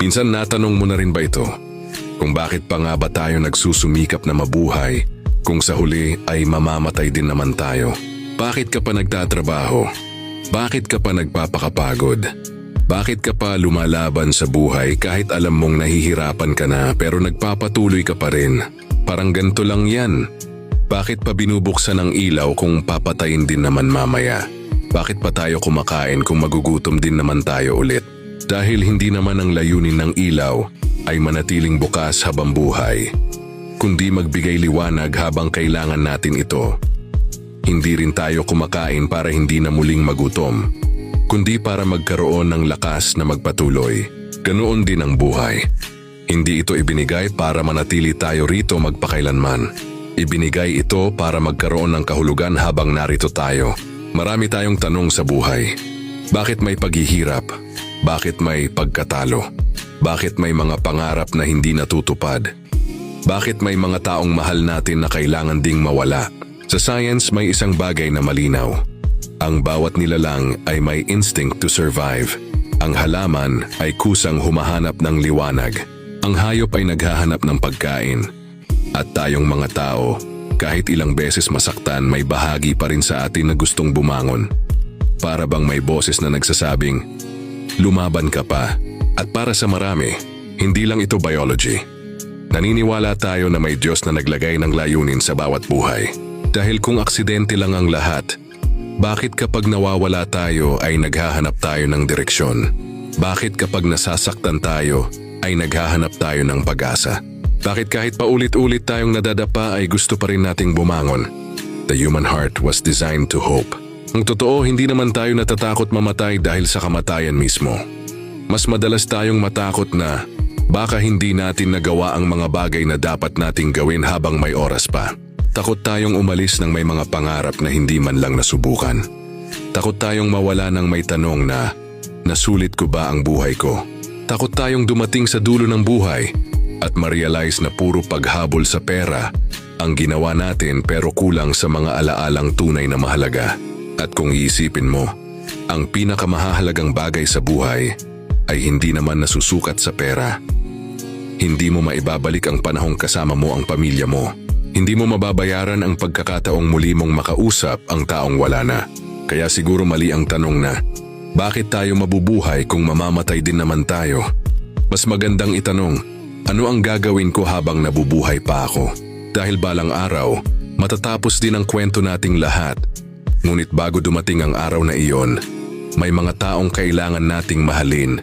Minsan natanong mo na rin ba ito? Kung bakit pa nga ba tayo nagsusumikap na mabuhay kung sa huli ay mamamatay din naman tayo? Bakit ka pa nagtatrabaho? Bakit ka pa nagpapakapagod? Bakit ka pa lumalaban sa buhay kahit alam mong nahihirapan ka na pero nagpapatuloy ka pa rin? Parang ganito lang yan. Bakit pa binubuksan ang ilaw kung papatayin din naman mamaya? Bakit pa tayo kumakain kung magugutom din naman tayo ulit? Dahil hindi naman ang layunin ng ilaw ay manatiling bukas habang buhay, kundi magbigay liwanag habang kailangan natin ito. Hindi rin tayo kumakain para hindi na muling magutom, kundi para magkaroon ng lakas na magpatuloy. Ganoon din ang buhay. Hindi ito ibinigay para manatili tayo rito magpakailanman. Ibinigay ito para magkaroon ng kahulugan habang narito tayo. Marami tayong tanong sa buhay. Bakit may paghihirap? Bakit may pagkatalo? Bakit may mga pangarap na hindi natutupad? Bakit may mga taong mahal natin na kailangan ding mawala? Sa science may isang bagay na malinaw. Ang bawat nilalang ay may instinct to survive. Ang halaman ay kusang humahanap ng liwanag. Ang hayop ay naghahanap ng pagkain. At tayong mga tao, kahit ilang beses masaktan, may bahagi pa rin sa atin na gustong bumangon. Para bang may boses na nagsasabing, lumaban ka pa. At para sa marami, hindi lang ito biology. Naniniwala tayo na may Diyos na naglagay ng layunin sa bawat buhay. Dahil kung aksidente lang ang lahat, bakit kapag nawawala tayo ay naghahanap tayo ng direksyon? Bakit kapag nasasaktan tayo ay naghahanap tayo ng pag-asa? Bakit kahit paulit-ulit tayong nadadapa ay gusto pa rin nating bumangon? The human heart was designed to hope. Ang totoo, hindi naman tayo natatakot mamatay dahil sa kamatayan mismo. Mas madalas tayong matakot na baka hindi natin nagawa ang mga bagay na dapat nating gawin habang may oras pa. Takot tayong umalis ng may mga pangarap na hindi man lang nasubukan. Takot tayong mawala ng may tanong na, nasulit ko ba ang buhay ko? Takot tayong dumating sa dulo ng buhay at ma-realize na puro paghabol sa pera ang ginawa natin pero kulang sa mga alaalang tunay na mahalaga. At kung iisipin mo, ang pinakamahalagang bagay sa buhay ay hindi naman nasusukat sa pera. Hindi mo maibabalik ang panahong kasama mo ang pamilya mo. Hindi mo mababayaran ang pagkakataong muli mong makausap ang taong wala na. Kaya siguro mali ang tanong na, bakit tayo mabubuhay kung mamamatay din naman tayo? Mas magandang itanong, ano ang gagawin ko habang nabubuhay pa ako? Dahil balang araw, matatapos din ang kwento nating lahat. Ngunit bago dumating ang araw na iyon, may mga taong kailangan nating mahalin